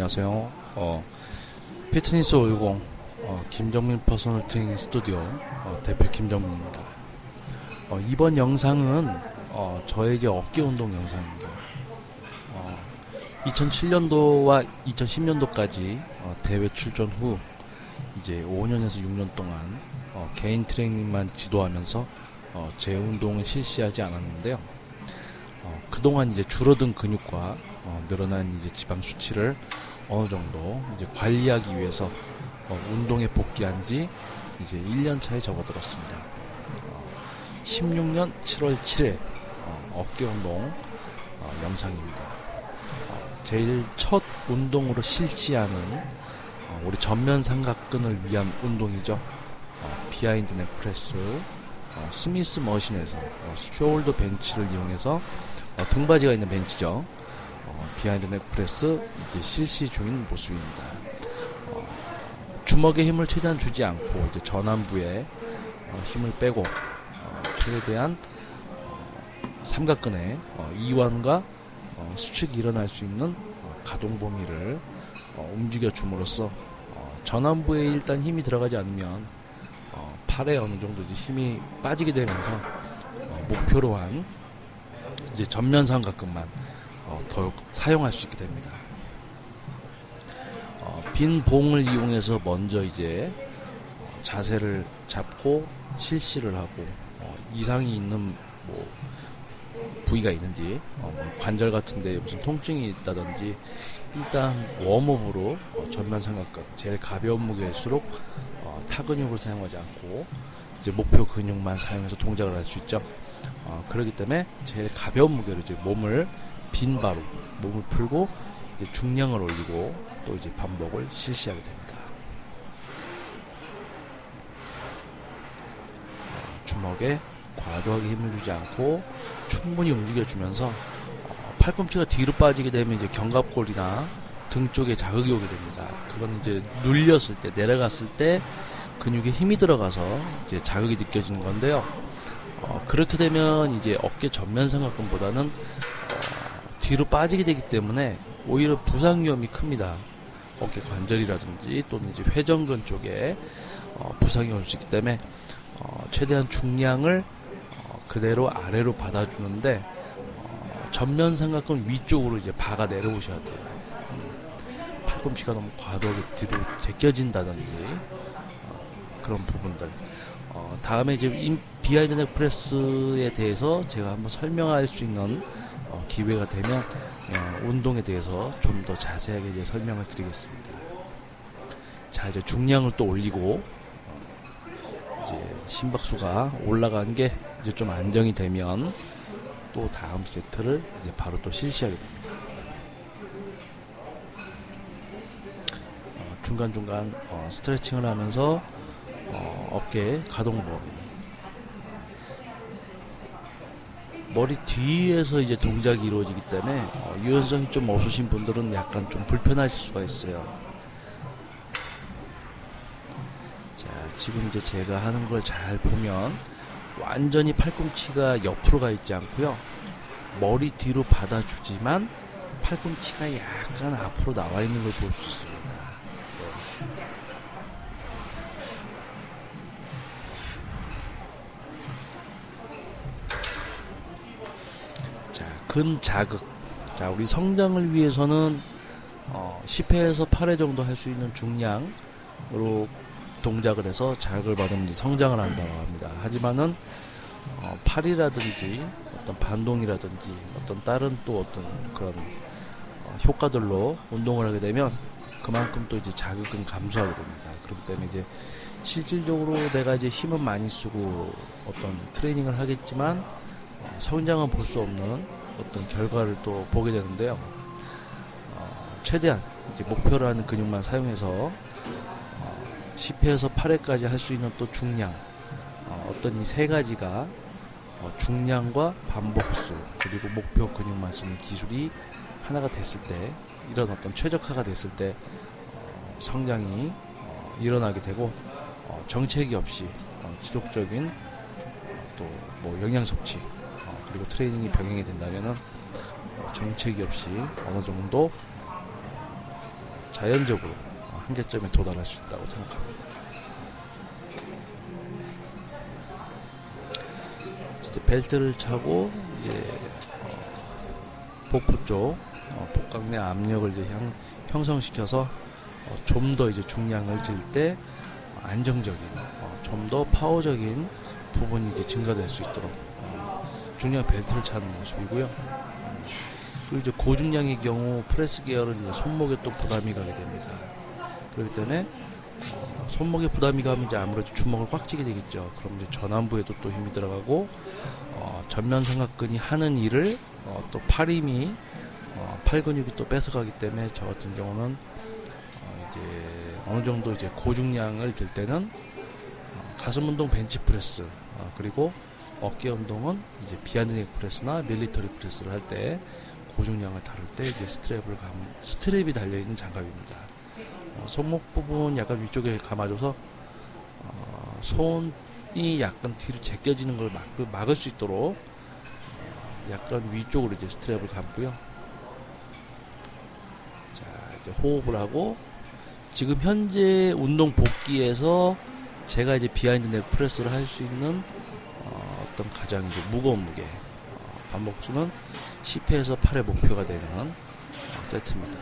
안녕하세요. 피트니스 510 김정민 퍼스널 트레이닝 스튜디오 대표 김정민입니다. 이번 영상은 저의 이제 어깨 운동 영상입니다. 2007년도와 2010년도까지 대회 출전 후 이제 5년에서 6년 동안 개인 트레이닝만 지도하면서 제 운동을 실시하지 않았는데요. 그동안 이제 줄어든 근육과 늘어난 이제 지방 수치를 어느 정도 이제 관리하기 위해서 운동에 복귀한 지 이제 1년 차에 접어들었습니다. 16년 7월 7일 어깨 운동 영상입니다. 제일 첫 운동으로 실시하는 우리 전면 삼각근을 위한 운동이죠. 비하인드 넥 프레스, 스미스 머신에서 숄더 벤치를 이용해서 등받이가 있는 벤치죠. 비하인드 넥 프레스 이제 실시 중인 모습입니다. 주먹에 힘을 최대한 주지 않고 이제 전완부에 힘을 빼고 최대한 삼각근의 이완과 수축이 일어날 수 있는 가동 범위를 움직여 줌으로써 전완부에 일단 힘이 들어가지 않으면 팔에 어느 정도 이제 힘이 빠지게 되면서 목표로 한 이제 전면 삼각근만 더욱 사용할 수 있게 됩니다. 빈 봉을 이용해서 먼저 이제 자세를 잡고 실시를 하고 이상이 있는 뭐 부위가 있는지 관절 같은데 무슨 통증이 있다든지 일단 웜업으로 전면 삼각근 제일 가벼운 무게일수록 타근육을 사용하지 않고 이제 목표 근육만 사용해서 동작을 할 수 있죠. 그렇기 때문에 제일 가벼운 무게로 이제 몸을 빈 바로 몸을 풀고 이제 중량을 올리고 또 이제 반복을 실시하게 됩니다. 주먹에 과도하게 힘을 주지 않고 충분히 움직여주면서 팔꿈치가 뒤로 빠지게 되면 이제 견갑골이나 등 쪽에 자극이 오게 됩니다. 그건 이제 눌렸을 때, 내려갔을 때 근육에 힘이 들어가서 이제 자극이 느껴지는 건데요. 그렇게 되면 이제 어깨 전면 삼각근보다는 뒤로 빠지게 되기 때문에 오히려 부상 위험이 큽니다. 어깨 관절이라든지 또는 이제 회전근 쪽에 부상이 올 수 있기 때문에 최대한 중량을 그대로 아래로 받아주는데 전면 삼각근 위쪽으로 이제 박아 내려오셔야 돼요. 팔꿈치가 너무 과도하게 뒤로 제껴진다든지 그런 부분들. 다음에 이제 비하인드 넥 프레스에 대해서 제가 한번 설명할 수 있는 기회가 되면 운동에 대해서 좀 더 자세하게 이제 설명을 드리겠습니다. 자, 이제 중량을 또 올리고 이제 심박수가 올라간 게 이제 좀 안정이 되면 또 다음 세트를 이제 바로 또 실시하게 됩니다. 중간중간 스트레칭을 하면서 어깨 가동 범위, 머리 뒤에서 이제 동작이 이루어지기 때문에 유연성이 좀 없으신 분들은 약간 좀 불편하실 수가 있어요. 자, 지금 이제 제가 하는 걸 잘 보면 완전히 팔꿈치가 옆으로 가 있지 않고요. 머리 뒤로 받아주지만 팔꿈치가 약간 앞으로 나와 있는 걸 볼 수 있습니다. 자, 근자극. 자, 우리 성장을 위해서는 10회에서 8회 정도 할 수 있는 중량으로 동작을 해서 자극을 받으면 성장을 한다고 합니다. 하지만은 팔이라든지 어떤 반동이라든지 어떤 다른 또 어떤 그런 효과들로 운동을 하게 되면 그만큼 또 이제 자극은 감소하게 됩니다. 그렇기 때문에 이제 실질적으로 내가 이제 힘은 많이 쓰고 어떤 트레이닝을 하겠지만 성장은 볼 수 없는 어떤 결과를 또 보게 되는데요. 최대한 이제 목표로 하는 근육만 사용해서 10회에서 8회까지 할 수 있는 또 중량, 어떤 이 세 가지가 중량과 반복수 그리고 목표 근육만 쓰는 기술이 하나가 됐을 때, 이런 어떤 최적화가 됐을 때 성장이 일어나게 되고 정체기 없이 지속적인 또 뭐 영양 섭취 그리고 트레이닝이 병행이 된다면은 정체기 없이 어느 정도 자연적으로 한계점에 도달할 수 있다고 생각합니다. 이제 벨트를 차고 이제 복부 쪽 복강 내 압력을 이제 형성시켜서 좀 더 이제 중량을 질 때 안정적인 좀 더 파워적인 부분이 이제 증가될 수 있도록 중량 벨트를 차는 모습이고요. 그리고 이제 고중량의 경우 프레스 계열은 이제 손목에 또 부담이 가게 됩니다. 그렇기 때문에 손목에 부담이 가면 이제 아무래도 주먹을 꽉 쥐게 되겠죠. 그럼 이제 전완부에도 또 힘이 들어가고 전면 삼각근이 하는 일을 또 팔 힘이 팔 근육이 또 뺏어가기 때문에 저 같은 경우는 이제 어느 정도 이제 고중량을 들 때는 가슴 운동 벤치프레스 그리고 어깨 운동은 이제 비하인드 넥 프레스나 밀리터리 프레스를 할 때 고중량을 다룰 때 이제 스트랩이 달려 있는 장갑입니다. 손목 부분 약간 위쪽에 감아줘서 손이 약간 뒤로 제껴지는 걸 막을 수 있도록 약간 위쪽으로 이제 스트랩을 감고요. 자, 이제 호흡을 하고 지금 현재 운동 복귀에서 제가 이제 비하인드 넥 프레스를 할 수 있는 어떤 가장 이제 무거운 무게 반복수는 10회에서 8회 목표가 되는 세트입니다.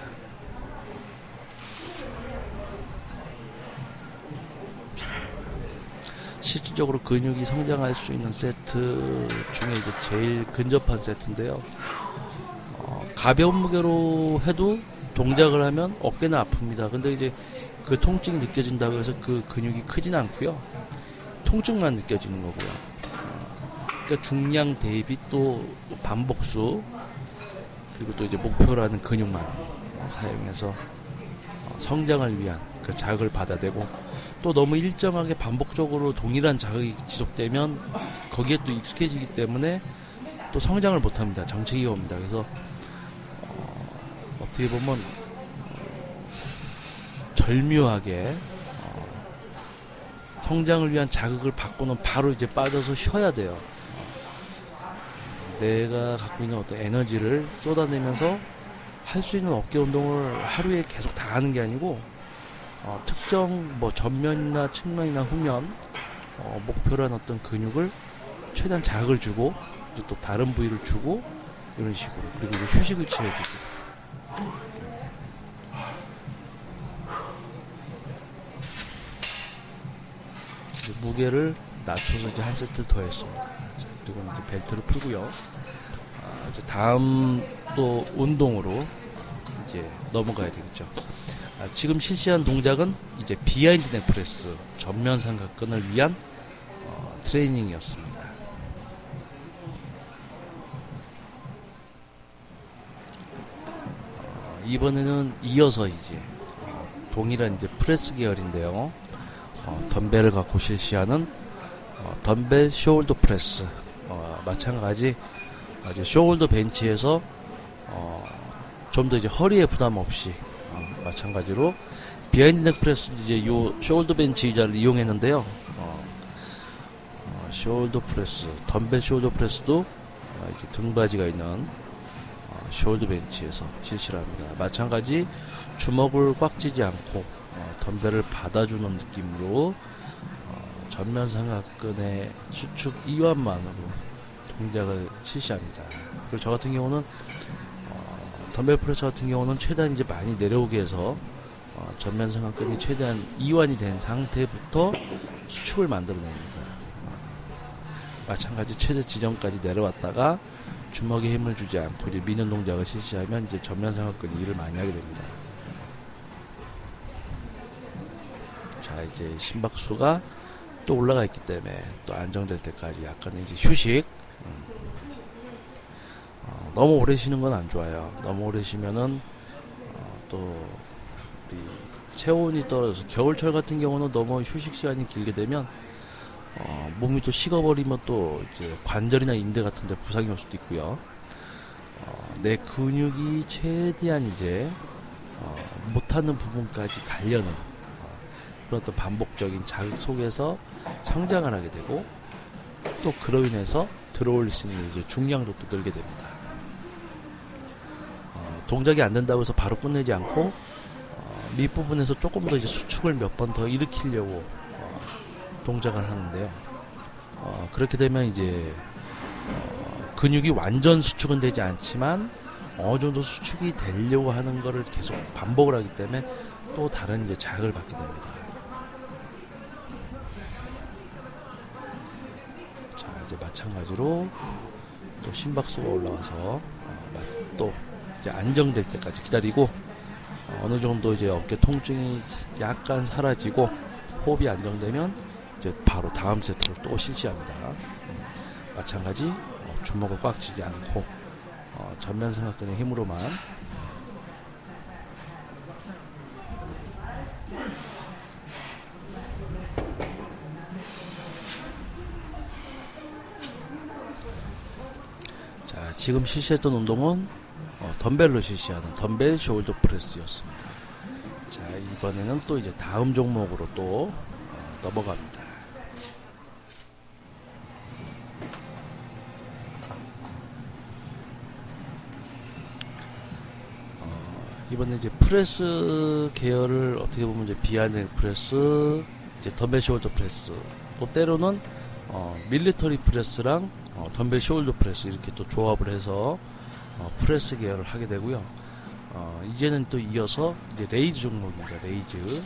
실질적으로 근육이 성장할 수 있는 세트 중에 이제 제일 근접한 세트인데요. 가벼운 무게로 해도 동작을 하면 어깨는 아픕니다. 근데 이제 그 통증이 느껴진다고 해서 그 근육이 크진 않고요. 통증만 느껴지는 거고요. 그러니까 중량 대비 또 반복수 그리고 또 이제 목표라는 근육만 사용해서 성장을 위한 그 자극을 받아대고 또 너무 일정하게 반복적으로 동일한 자극이 지속되면 거기에 또 익숙해지기 때문에 또 성장을 못합니다. 정체기가 옵니다. 그래서 어떻게 보면 절묘하게 성장을 위한 자극을 받고는 바로 이제 빠져서 쉬어야 돼요. 내가 갖고 있는 어떤 에너지를 쏟아내면서 할 수 있는 어깨 운동을 하루에 계속 다 하는 게 아니고 특정 뭐 전면이나 측면이나 후면 목표란 어떤 근육을 최대한 자극을 주고 또 다른 부위를 주고 이런 식으로 그리고 이제 휴식을 취해주고 무게를 낮춰서 이제 한 세트를 더 했습니다. 그리고 이제 벨트를 풀고요. 이제 다음 또 운동으로 이제 넘어가야 되겠죠. 지금 실시한 동작은 이제 비하인드 넥 프레스 전면 삼각근을 위한 트레이닝이었습니다. 이번에는 이어서 이제 동일한 이제 프레스 계열인데요. 덤벨을 갖고 실시하는 덤벨 숄더 프레스 마찬가지 이제 숄더 벤치에서 좀 더 이제 허리에 부담 없이 마찬가지로 비하인드 넥 프레스 이제 요 숄더 벤치 의자를 이용했는데요. 숄더 프레스 덤벨 숄더 프레스도 이제 등받이가 있는 숄더 벤치에서 실시를 합니다. 마찬가지 주먹을 꽉 쥐지 않고 덤벨을 받아주는 느낌으로 전면 삼각근의 수축 이완만으로 동작을 실시합니다. 그리고 저 같은 경우는 덤벨 프레스 같은 경우는 최대한 이제 많이 내려오게 해서 전면 삼각근이 최대한 이완이 된 상태부터 수축을 만들어냅니다. 마찬가지 최대 지점까지 내려왔다가 주먹에 힘을 주지 않고 이제 미는 동작을 실시하면 이제 전면 삼각근이 일을 많이 하게 됩니다. 자, 이제 심박수가 또 올라가 있기 때문에 또 안정될 때까지 약간의 이제 휴식. 너무 오래 쉬는 건 안 좋아요. 너무 오래 쉬면은 또 우리 체온이 떨어져서 겨울철 같은 경우는 너무 휴식 시간이 길게 되면 몸이 또 식어버리면 또 이제 관절이나 인대 같은 데 부상이 올 수도 있고요. 내 근육이 최대한 이제 못하는 부분까지 가려는 그런 또 반복적인 자극 속에서 성장을 하게 되고 또 그로 인해서 들어올릴 수 있는 이제 중량도 또 늘게 됩니다. 동작이 안 된다고 해서 바로 끝내지 않고 밑부분에서 조금 더 이제 수축을 몇 번 더 일으키려고 동작을 하는데요. 그렇게 되면 이제 근육이 완전 수축은 되지 않지만 어느 정도 수축이 되려고 하는 거를 계속 반복을 하기 때문에 또 다른 이제 자극을 받게 됩니다. 자, 이제 마찬가지로 또 심박수가 올라가서 또 이제 안정될 때까지 기다리고 어느 정도 이제 어깨 통증이 약간 사라지고 호흡이 안정되면 이제 바로 다음 세트를 또 실시합니다. 마찬가지 주먹을 꽉 쥐지 않고 전면 삼각근의 힘으로만 자, 지금 실시했던 운동은 덤벨로 실시하는 덤벨 숄더 프레스였습니다. 자, 이번에는 또 이제 다음 종목으로 또 넘어갑니다. 이번에 이제 프레스 계열을 어떻게 보면 이제 비아넥 프레스, 이제 덤벨 숄더 프레스, 또 때로는 밀리터리 프레스랑 덤벨 숄더 프레스 이렇게 또 조합을 해서 프레스 계열을 하게 되고요. 이제는 또 이어서 이제 레이즈 종목입니다. 레이즈.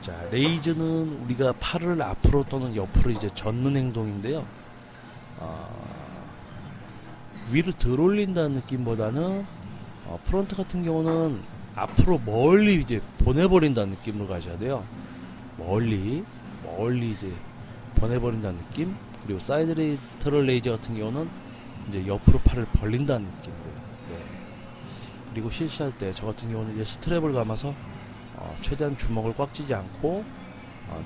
자, 레이즈는 우리가 팔을 앞으로 또는 옆으로 이제 젓는 행동인데요. 위로 들 올린다는 느낌보다는 프론트 같은 경우는 앞으로 멀리 이제 보내버린다는 느낌으로 가셔야 돼요. 멀리 이제 보내버린다는 느낌. 그리고 사이드 레이터럴 레이저 같은 경우는 이제 옆으로 팔을 벌린다는 느낌으로. 네. 그리고 실시할 때 저 같은 경우는 이제 스트랩을 감아서 최대한 주먹을 꽉 쥐지 않고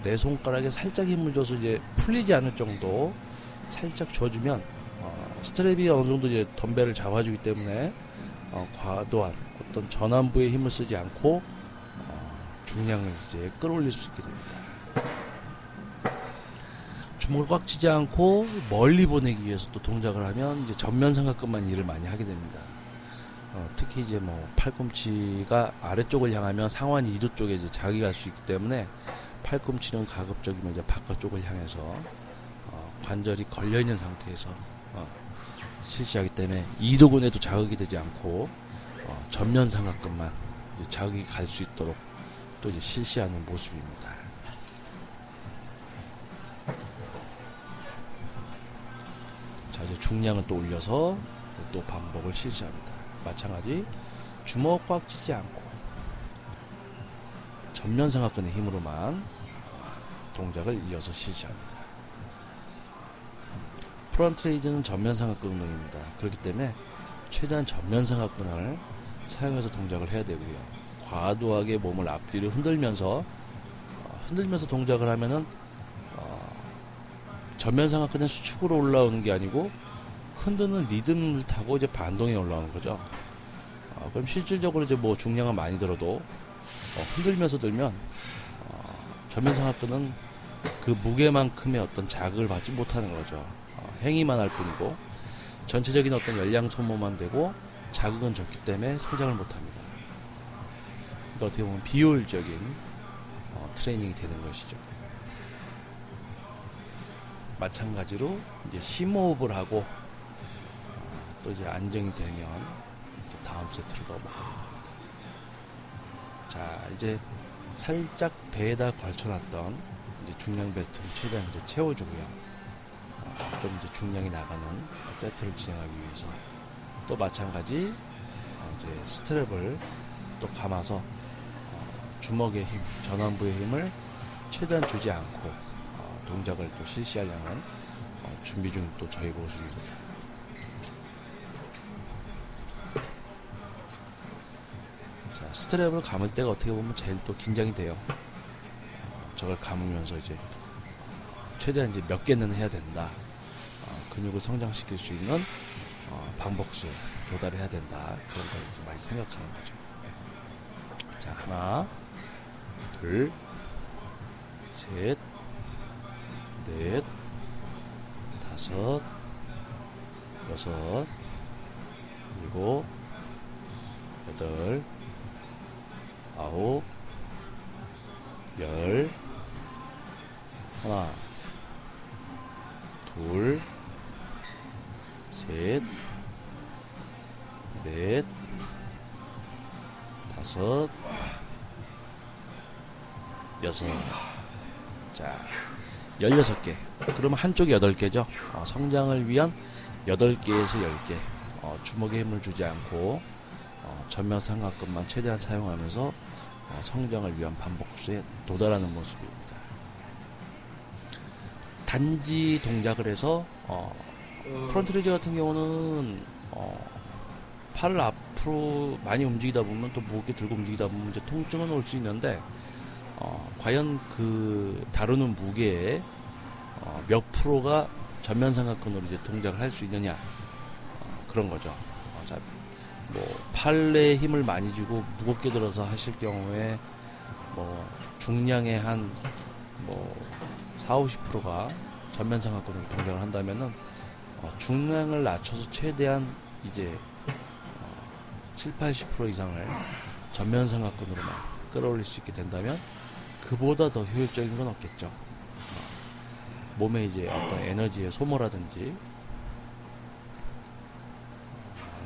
내 손가락에 살짝 힘을 줘서 이제 풀리지 않을 정도 살짝 줘주면 스트랩이 어느 정도 이제 덤벨을 잡아주기 때문에 과도한 어떤 전완부에 힘을 쓰지 않고 중량을 이제 끌어올릴 수 있게 됩니다. 주먹을 꽉 쥐지 않고 멀리 보내기 위해서 또 동작을 하면 이제 전면 삼각근만 일을 많이 하게 됩니다. 특히 이제 뭐 팔꿈치가 아래쪽을 향하면 상완이 이루 쪽에 이제 자극이 갈 수 있기 때문에 팔꿈치는 가급적이면 이제 바깥쪽을 향해서 관절이 걸려 있는 상태에서 실시하기 때문에 이도근에도 자극이 되지 않고 전면 삼각근만 이제 자극이 갈 수 있도록 또 이제 실시하는 모습입니다. 자, 이제 중량을 또 올려서 또 반복을 실시합니다. 마찬가지 주먹 꽉 쥐지 않고 전면 삼각근의 힘으로만 동작을 이어서 실시합니다. 프론트 레이즈는 전면 삼각근 운동입니다. 그렇기 때문에 최대한 전면 삼각근을 사용해서 동작을 해야 되고요. 과도하게 몸을 앞뒤로 흔들면서 동작을 하면은 전면 삼각근의 수축으로 올라오는 게 아니고 흔드는 리듬을 타고 이제 반동에 올라오는 거죠. 그럼 실질적으로 이제 뭐 중량을 많이 들어도 흔들면서 들면 전면 삼각근은 그 무게만큼의 어떤 자극을 받지 못하는 거죠. 행위만 할 뿐이고 전체적인 어떤 열량 소모만 되고 자극은 적기 때문에 성장을 못합니다. 그러니까 어떻게 보면 비효율적인 트레이닝이 되는 것이죠. 마찬가지로 이제 심호흡을 하고 또 이제 안정이 되면 이제 다음 세트로 넘어갑니다. 자, 이제 살짝 배에다 걸쳐놨던 이제 중량 벨트를 최대한 이제 채워주고요. 좀 이제 중량이 나가는 세트를 진행하기 위해서 또 마찬가지 이제 스트랩을 또 감아서 주먹의 힘, 전완부의 힘을 최대한 주지 않고 동작을 또 실시하려는 준비 중인 또 저희 모습입니다. 자, 스트랩을 감을 때가 어떻게 보면 제일 또 긴장이 돼요. 저걸 감으면서 이제 최대한 이제 몇 개는 해야 된다. 근육을 성장시킬 수 있는 방법수 도달해야 된다. 그런 걸 이제 많이 생각하는 거죠. 자, 하나, 둘, 셋, 넷, 다섯, 여섯, 일곱, 여덟, 아홉, 열, 하나, 둘, 셋, 넷, 다섯, 여섯. 자, 16개. 그러면 한쪽이 8개죠. 성장을 위한 8개에서 10개. 주먹에 힘을 주지 않고 전면 삼각근만 최대한 사용하면서 성장을 위한 반복수에 도달하는 모습입니다. 단지 동작을 해서 프론트 레이저 같은 경우는 팔을 앞으로 많이 움직이다 보면 또 무겁게 들고 움직이다 보면 이제 통증은 올 수 있는데 과연 그 다루는 무게에 몇 프로가 전면 삼각근으로 이제 동작을 할 수 있느냐 그런 거죠. 자, 뭐 팔에 힘을 많이 주고 무겁게 들어서 하실 경우에 뭐 중량의 한 뭐 40~50%가 전면 삼각근으로 동작을 한다면은 중량을 낮춰서 최대한 이제 70~80% 이상을 전면 삼각근으로만 끌어올릴 수 있게 된다면 그보다 더 효율적인 건 없겠죠. 몸에 이제 어떤 에너지의 소모라든지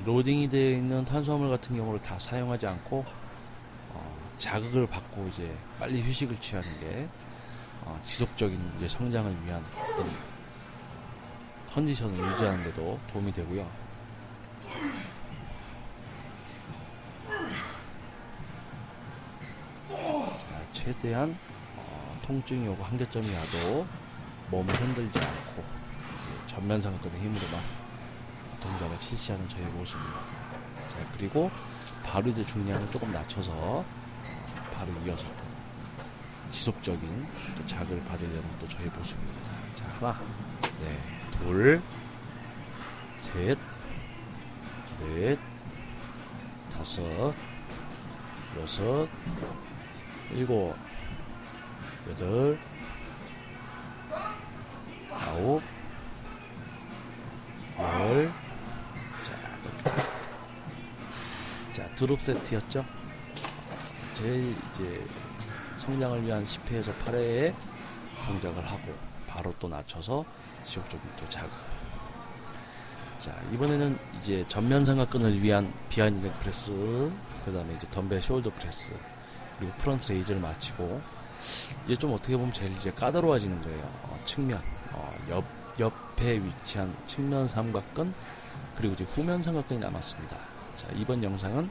로딩이 되어 있는 탄수화물 같은 경우를 다 사용하지 않고 자극을 받고 이제 빨리 휴식을 취하는 게 지속적인 이제 성장을 위한 어떤 컨디션을 유지하는 데도 도움이 되고요. 자, 최대한 통증이 오고 한계점이 와도 몸을 흔들지 않고 이제 전면 삼각근의 힘으로만 동작을 실시하는 저의 모습입니다. 자, 그리고 바로 이제 중량을 조금 낮춰서 바로 이어서 지속적인 또 자극을 받으려는 또 저의 모습입니다. 자, 하나, 네, 둘, 셋, 넷, 다섯, 여섯, 일곱, 여덟, 아홉, 열. 자, 드롭 세트였죠. 제일 이제 성장을 위한 10회에서 8회에 동작을 하고 바로 또 낮춰서 지속적인 또 자극. 자, 이번에는 이제 전면 삼각근을 위한 비하인드 넥 프레스, 그 다음에 이제 덤벨 숄더 프레스, 그리고 프론트 레이저를 마치고 이제 좀 어떻게 보면 제일 이제 까다로워지는 거예요. 측면, 옆에 위치한 측면 삼각근, 그리고 이제 후면 삼각근이 남았습니다. 자, 이번 영상은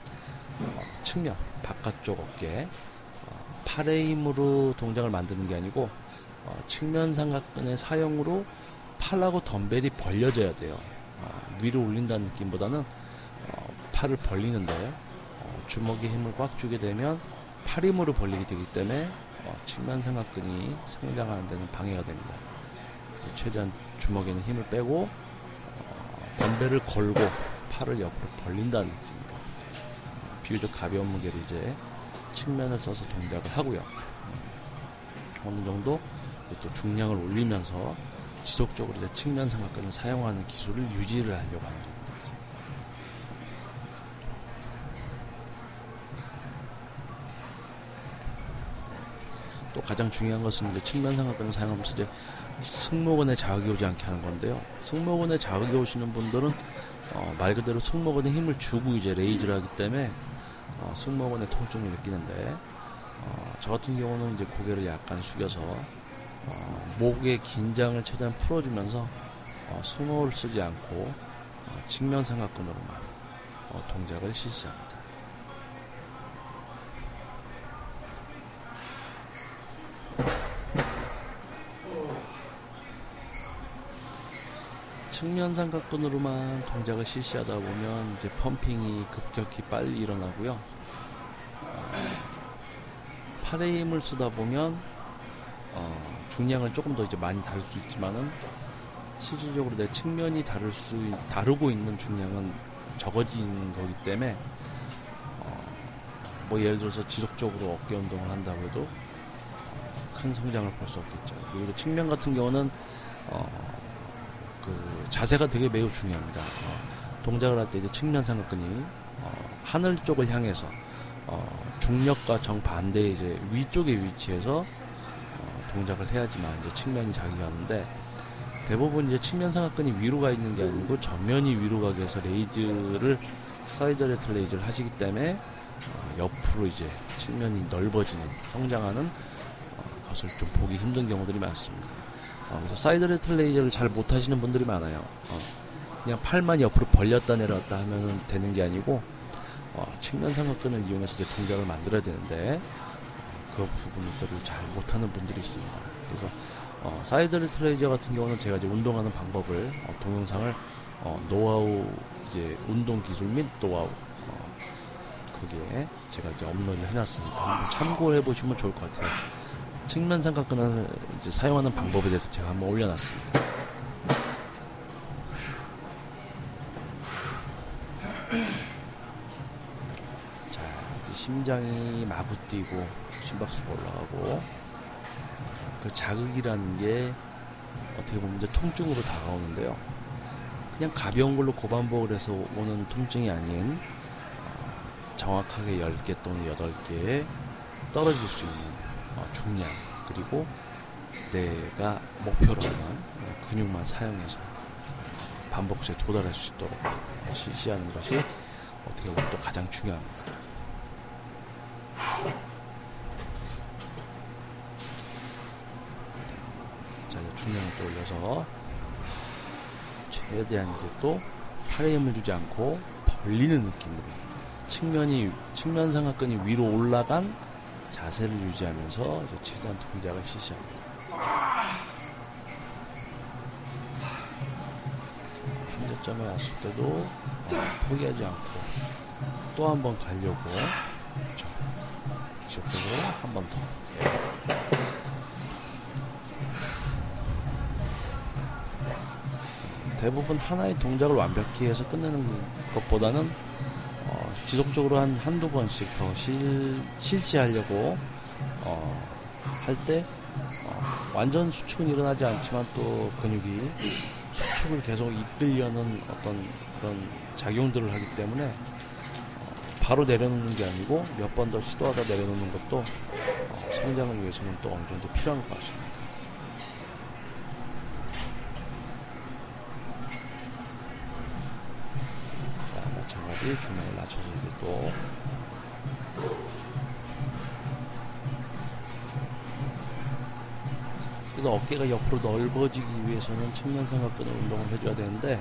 측면, 바깥쪽 어깨, 팔의 힘으로 동작을 만드는 게 아니고 측면 삼각근의 사용으로 팔하고 덤벨이 벌려져야 돼요. 위로 올린다는 느낌보다는 팔을 벌리는데 주먹에 힘을 꽉 주게 되면 팔 힘으로 벌리게 되기 때문에 측면 삼각근이 성장하는 데는 방해가 됩니다. 그래서 최대한 주먹에는 힘을 빼고 덤벨을 걸고 팔을 옆으로 벌린다는 느낌으로 비교적 가벼운 무게로 이제 측면을 써서 동작을 하고요. 어느 정도 또 중량을 올리면서 지속적으로 이제 측면 삼각근을 사용하는 기술을 유지를 하려고 하는 겁니다. 또 가장 중요한 것은 이제 측면 삼각근을 사용하면서 이제 승모근에 자극이 오지 않게 하는 건데요. 승모근에 자극이 오시는 분들은 말 그대로 승모근에 힘을 주고 이제 레이즈를 하기 때문에 승모근의 통증을 느끼는데 저 같은 경우는 이제 고개를 약간 숙여서 목의 긴장을 최대한 풀어주면서 승모를 쓰지 않고 측면 삼각근으로만 동작을 실시합니다. 측면 삼각근으로만 동작을 실시하다 보면 이제 펌핑이 급격히 빨리 일어나고요. 팔에 힘을 쓰다 보면 중량을 조금 더 이제 많이 다룰 수 있지만은 실질적으로 내 측면이 다루고 있는 중량은 적어지는 거기 때문에 뭐 예를 들어서 지속적으로 어깨 운동을 한다고 해도 큰 성장을 볼 수 없겠죠. 그리고 측면 같은 경우는 그 자세가 되게 매우 중요합니다. 동작을 할 때 이제 측면 삼각근이 하늘 쪽을 향해서 중력과 정반대의 이제 위쪽에 위치해서 동작을 해야지만 이제 측면이 자극하는데, 대부분 이제 측면 삼각근이 위로 가 있는 게 아니고 전면이 위로 가게 해서 레이즈를, 사이드 레트 레이즈를 하시기 때문에 옆으로 이제 측면이 넓어지는, 성장하는 것을 좀 보기 힘든 경우들이 많습니다. 그래서 사이드 레트 레이즈를 잘 못하시는 분들이 많아요. 그냥 팔만 옆으로 벌렸다 내렸다 하면 되는 게 아니고 측면 삼각근을 이용해서 이제 동작을 만들어야 되는데 그 부분들을 잘 못하는 분들이 있습니다. 그래서 사이드 레트 레이저 같은 경우는 제가 이제 운동하는 방법을 동영상을 노하우, 이제 운동 기술 및 노하우 거기에 제가 이제 업로드를 해놨으니까 한번 참고를 해보시면 좋을 것 같아요. 측면 삼각근을 이제 사용하는 방법에 대해서 제가 한번 올려놨습니다. 자, 이제 심장이 마구 뛰고 심박수가 올라가고, 그 자극이라는 게 어떻게 보면 이제 통증으로 다가오는데요. 그냥 가벼운 걸로 고반복을 해서 오는 통증이 아닌 정확하게 10개 또는 8개 떨어질 수 있는 중량, 그리고 내가 목표로 하는 근육만 사용해서 반복수에 도달할 수 있도록 실시하는 것이 어떻게 보면 또 가장 중요합니다. 자, 이제 중량을 또 올려서 최대한 이제 또 팔에 힘을 주지 않고 벌리는 느낌으로 측면 삼각근이 위로 올라간 자세를 유지하면서 이제 최대한 동작을 실시합니다. 현재점에 왔을 때도 포기하지 않고 또 한 번 가려고 지속적으로 한 번 더. 대부분 하나의 동작을 완벽히 해서 끝내는 것보다는 지속적으로 한두 번씩 더 실시하려고 할 때 완전 수축은 일어나지 않지만 또 근육이 수축을 계속 이끌려는 어떤 그런 작용들을 하기 때문에 바로 내려놓는 게 아니고 몇 번 더 시도하다 내려놓는 것도 성장을 위해서는 또 어느 정도 필요한 것 같습니다. 마찬가지 중량을 낮춰서 이제 또 그래서 어깨가 옆으로 넓어지기 위해서는 측면 삼각근을 운동을 해줘야 되는데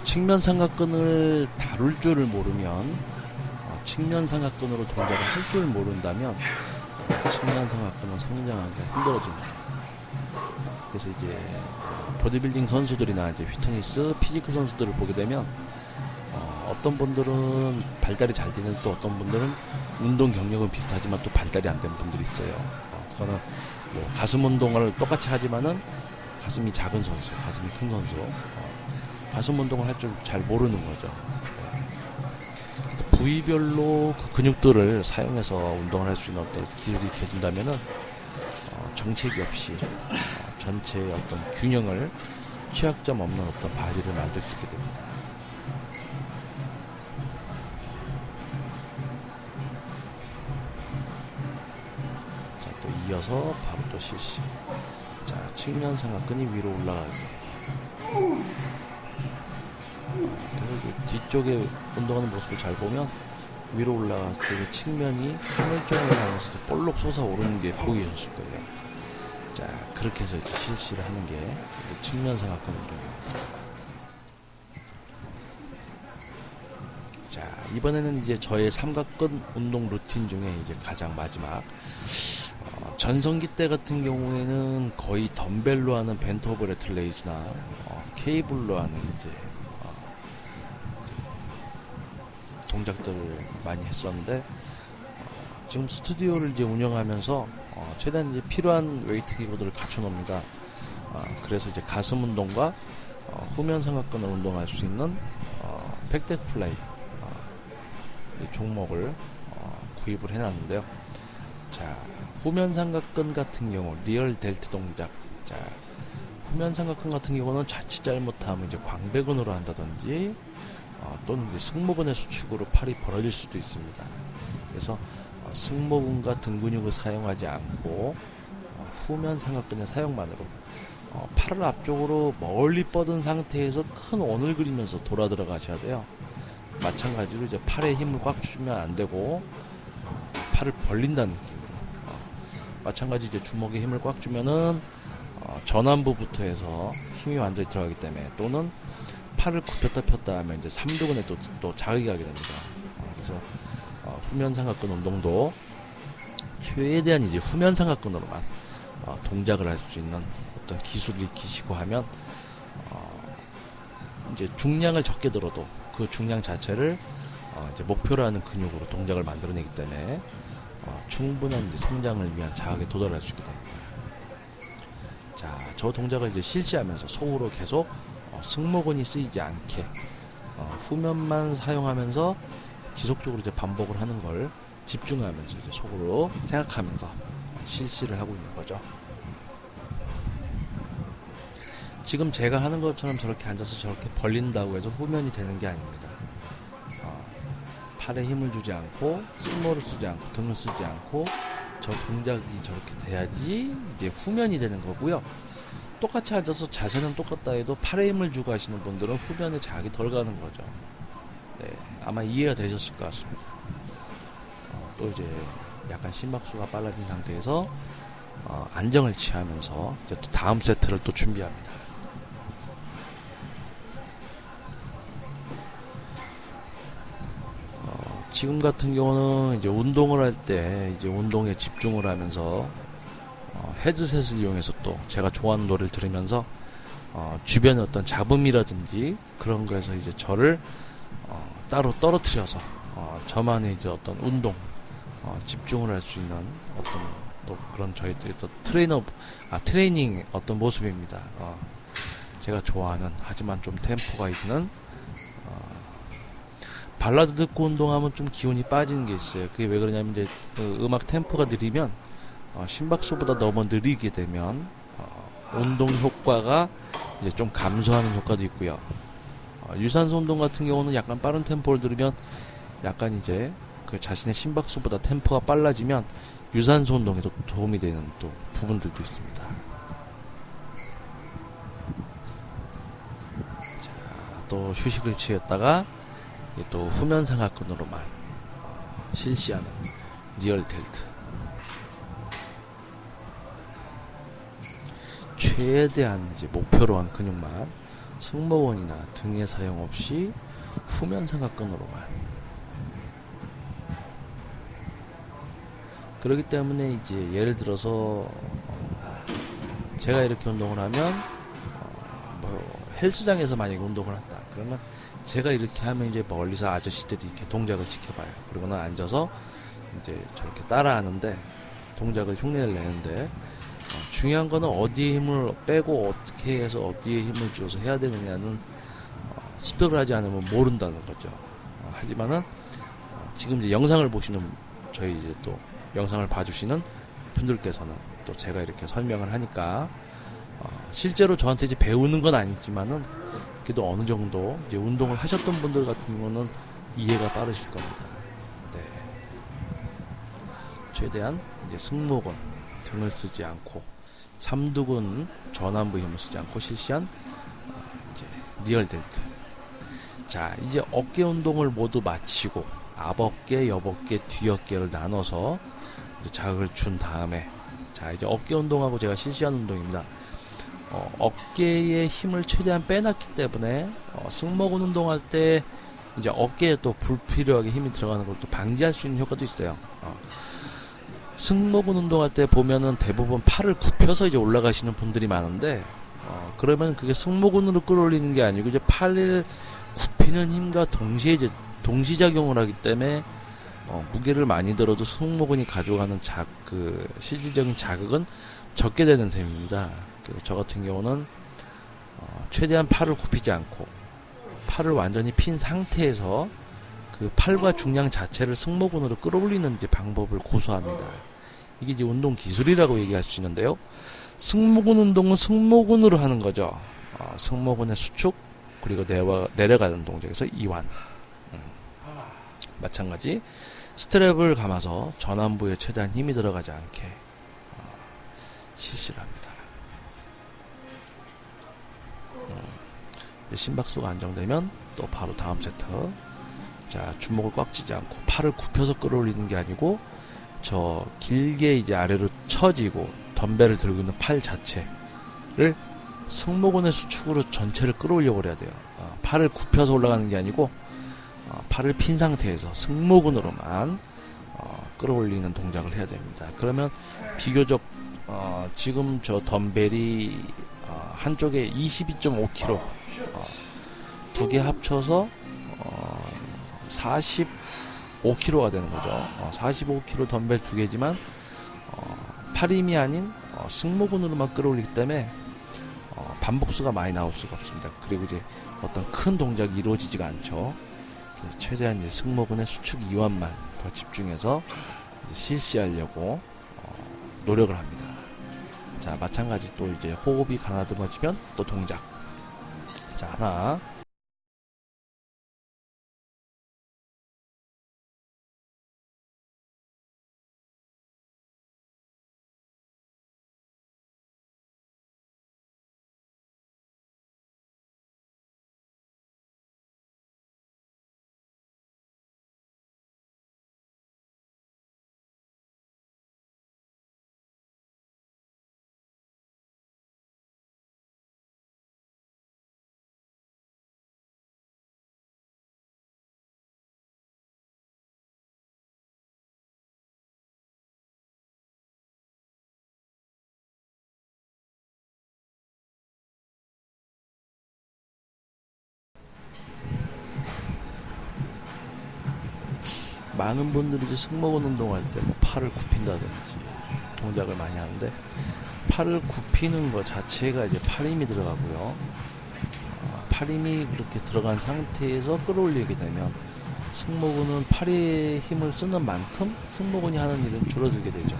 측면 삼각근을 다룰 줄을 모르면 측면 삼각근으로 동작을 할 줄 모른다면 측면 삼각근은 성장하기가 힘들어집니다. 그래서 이제 보디빌딩 선수들이나 이제 피트니스, 피지크 선수들을 보게 되면 어떤 분들은 발달이 잘 되는, 또 어떤 분들은 운동 경력은 비슷하지만 또 발달이 안 되는 분들이 있어요. 그거는 뭐 가슴 운동을 똑같이 하지만은 가슴이 작은 선수, 가슴이 큰 선수, 가슴 운동을 할 줄 잘 모르는 거죠. 부위별로 그 근육들을 사용해서 운동을 할 수 있는 어떤 기술이 익혀진다면은 정체기 없이 전체의 어떤 균형을, 취약점 없는 어떤 바디를 만들 수 있게 됩니다. 자, 또 이어서 바로 또 실시. 자, 측면 삼각근이 위로 올라가기. 그리고 뒤쪽에 운동하는 모습을 잘 보면 위로 올라갔을 때 그 측면이 하늘 쪽으로 가면서 볼록 솟아오르는 게 보이셨을 거예요. 자, 그렇게 해서 이제 실시를 하는 게 측면 삼각근 운동입니다. 자, 이번에는 이제 저의 삼각근 운동 루틴 중에 이제 가장 마지막, 전성기 때 같은 경우에는 거의 덤벨로 하는 벤트 오버 레트 레이즈나 케이블로 하는 이제 동작들을 많이 했었는데, 지금 스튜디오를 이제 운영하면서 최대한 이제 필요한 웨이트 기구들을 갖춰 놓습니다. 그래서 이제 가슴 운동과 후면 삼각근을 운동할 수 있는 백덱 플라이 종목을 구입을 해놨는데요. 자, 후면 삼각근 같은 경우 리얼 델트 동작. 자, 후면 삼각근 같은 경우는 자칫 잘못하면 이제 광배근으로 한다든지 또는 이제 승모근의 수축으로 팔이 벌어질 수도 있습니다. 그래서 승모근과 등 근육을 사용하지 않고 후면 삼각근의 사용만으로 팔을 앞쪽으로 멀리 뻗은 상태에서 큰 원을 그리면서 돌아 들어가셔야 돼요. 마찬가지로 이제 팔에 힘을 꽉 주면 안 되고 팔을 벌린다는 느낌으로 마찬가지 이제 주먹에 힘을 꽉 주면은 전완부부터 해서 힘이 완전히 들어가기 때문에 또는 팔을 굽혔다 폈다 하면 이제 삼두근에 또 자극이 가게 됩니다. 그래서 후면 삼각근 운동도 최대한 이제 후면 삼각근으로만 동작을 할 수 있는 어떤 기술을 익히시고 하면 이제 중량을 적게 들어도 그 중량 자체를 이제 목표로 하는 근육으로 동작을 만들어내기 때문에 충분한 이제 성장을 위한 자극에 도달할 수 있게 됩니다. 자, 저 동작을 이제 실시하면서 속으로 계속 승모근이 쓰이지 않게 후면만 사용하면서 지속적으로 이제 반복을 하는 걸 집중하면서 이제 속으로 생각하면서 실시를 하고 있는 거죠. 지금 제가 하는 것처럼 저렇게 앉아서 저렇게 벌린다고 해서 후면이 되는 게 아닙니다. 팔에 힘을 주지 않고 승모를 쓰지 않고 등을 쓰지 않고 저 동작이 저렇게 돼야지 이제 후면이 되는 거고요. 똑같이 앉아서 자세는 똑같다 해도 팔에 힘을 주고 하시는 분들은 후면에 자극이 덜 가는 거죠. 네, 아마 이해가 되셨을 것 같습니다. 또 이제 약간 심박수가 빨라진 상태에서 안정을 취하면서 이제 또 다음 세트를 또 준비합니다. 지금 같은 경우는 이제 운동을 할 때 이제 운동에 집중을 하면서 헤드셋을 이용해서 또 제가 좋아하는 노래를 들으면서 주변의 어떤 잡음이라든지 그런 거에서 이제 저를 따로 떨어뜨려서 저만의 이제 어떤 운동 집중을 할 수 있는 어떤 또 그런 저희 또 트레이닝 어떤 모습입니다. 제가 좋아하는 하지만 좀 템포가 있는 발라드 듣고 운동하면 좀 기운이 빠지는 게 있어요. 그게 왜 그러냐면 이제 음악 템포가 느리면 심박수보다 너무 느리게 되면 운동 효과가 이제 좀 감소하는 효과도 있고요. 유산소 운동 같은 경우는 약간 빠른 템포를 들으면 약간 이제 그 자신의 심박수보다 템포가 빨라지면 유산소 운동에도 도움이 되는 또 부분들도 있습니다. 자, 또 휴식을 취했다가 또 후면 삼각근으로만 실시하는 리얼 델트. 최대한 이제 목표로 한 근육만 승모근이나 등의 사용 없이 후면 삼각근으로만. 그렇기 때문에 이제 예를 들어서 제가 이렇게 운동을 하면 헬스장에서 만약에 운동을 한다 그러면 제가 이렇게 하면 이제 멀리서 아저씨들이 이렇게 동작을 지켜봐요. 그러고는 앉아서 이제 저렇게 따라하는데 동작을 흉내를 내는데 중요한 거는 어디에 힘을 빼고 어떻게 해서 어디에 힘을 줘서 해야 되느냐는 습득을 하지 않으면 모른다는 거죠. 하지만은 지금 이제 영상을 보시는 저희 이제 또 영상을 봐주시는 분들께서는 또 제가 이렇게 설명을 하니까 실제로 저한테 이제 배우는 건 아니지만은 그래도 어느 정도 이제 운동을 하셨던 분들 같은 경우는 이해가 빠르실 겁니다. 네. 최대한 이제 승모근 등을 쓰지 않고 삼두근 전완부 힘을 쓰지 않고 실시한 이제 리얼 델트. 자, 이제 어깨 운동을 모두 마치고 앞어깨, 옆어깨, 뒤어깨를 나눠서 이제 자극을 준 다음에 자, 이제 어깨 운동하고 제가 실시한 운동입니다. 어깨에 힘을 최대한 빼놨기 때문에 승모근 운동할 때 이제 어깨에 또 불필요하게 힘이 들어가는 걸 또 방지할 수 있는 효과도 있어요. 승모근 운동할 때 보면은 대부분 팔을 굽혀서 이제 올라가시는 분들이 많은데 그러면 그게 승모근으로 끌어올리는 게 아니고 이제 팔을 굽히는 힘과 동시에 이제 동시작용을 하기 때문에 무게를 많이 들어도 승모근이 가져가는 실질적인 자극은 적게 되는 셈입니다. 그래서 저 같은 경우는 최대한 팔을 굽히지 않고 팔을 완전히 핀 상태에서 그 팔과 중량 자체를 승모근으로 끌어올리는 이제 방법을 고수합니다. 이게 이제 운동 기술이라고 얘기할 수 있는데요. 승모근 운동은 승모근으로 하는 거죠. 승모근의 수축 그리고 내려가는 동작에서 이완. 마찬가지 스트랩을 감아서 전완부에 최대한 힘이 들어가지 않게 실시를 합니다. 심박수가 안정되면 또 바로 다음 세트. 자, 주먹을 꽉 쥐지 않고 팔을 굽혀서 끌어올리는 게 아니고 저 길게 이제 아래로 처지고 덤벨을 들고 있는 팔 자체를 승모근의 수축으로 전체를 끌어올려 버려야 돼요. 팔을 굽혀서 올라가는 게 아니고 팔을 핀 상태에서 승모근으로만 끌어올리는 동작을 해야 됩니다. 그러면 비교적 지금 저 덤벨이 한쪽에 22.5kg 두 개 합쳐서 45kg가 되는 거죠. 45kg 덤벨 두 개지만 팔 힘이 아닌 승모근으로만 끌어올리기 때문에 반복수가 많이 나올 수가 없습니다. 그리고 이제 어떤 큰 동작이 이루어지지가 않죠. 최대한 이제 승모근의 수축 이완만 더 집중해서 실시하려고 노력을 합니다. 자, 마찬가지 또 이제 호흡이 가다듬어지면 또 동작. 자, 하나. 많은 분들이 이제 승모근 운동할 때 뭐 팔을 굽힌다든지 동작을 많이 하는데 팔을 굽히는 것 자체가 이제 팔 힘이 들어가고요. 팔 힘이 그렇게 들어간 상태에서 끌어올리게 되면 승모근은 팔의 힘을 쓰는 만큼 승모근이 하는 일은 줄어들게 되죠.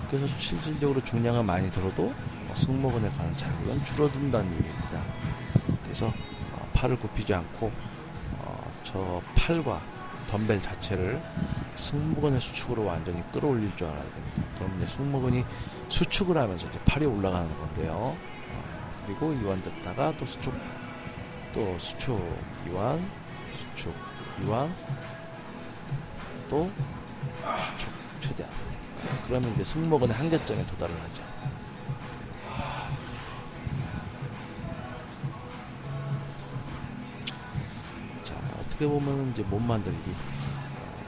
그래서 실질적으로 중량을 많이 들어도 승모근에 가는 자극은 줄어든다는 얘기입니다. 그래서 팔을 굽히지 않고 저 팔과 덤벨 자체를 승모근의 수축으로 완전히 끌어올릴 줄 알아야 됩니다. 그럼 이제 승모근이 수축을 하면서 이제 팔이 올라가는 건데요. 그리고 이완됐다가 또 수축, 또 수축, 이완, 수축, 이완, 또 수축, 최대한. 그러면 이제 승모근의 한계점에 도달을 하죠. 자, 어떻게 보면 이제 몸 만들기,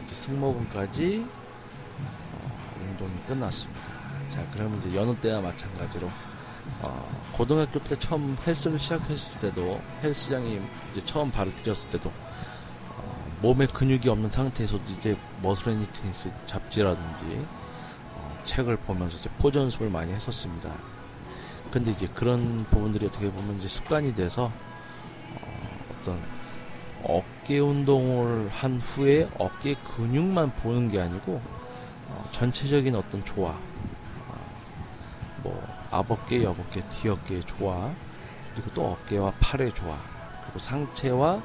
이제 승모근까지 운동이 끝났습니다. 자, 그러면 이제 여느 때와 마찬가지로 고등학교 때 처음 헬스를 시작했을 때도, 헬스장에 이제 처음 발을 들였을 때도 몸에 근육이 없는 상태에서도 이제 머슬 테니스 잡지라든지 책을 보면서 이제 포즈 연습을 많이 했었습니다. 근데 이제 그런 부분들이 어떻게 보면 이제 습관이 돼서 어떤 어깨 운동을 한 후에 어깨 근육만 보는 게 아니고 전체적인 어떤 조화, 뭐 앞어깨, 옆어깨, 뒤어깨의 조화, 그리고 또 어깨와 팔의 조화, 그리고 상체와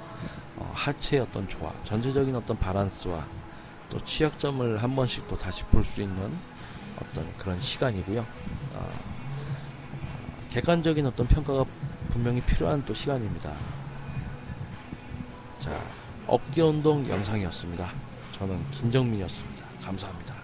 하체의 어떤 조화, 전체적인 어떤 바란스와 또 취약점을 한 번씩 또 다시 볼 수 있는 어떤 그런 시간이고요. 객관적인 어떤 평가가 분명히 필요한 또 시간입니다. 자, 어깨 운동 영상이었습니다. 저는 김정민이었습니다. 감사합니다.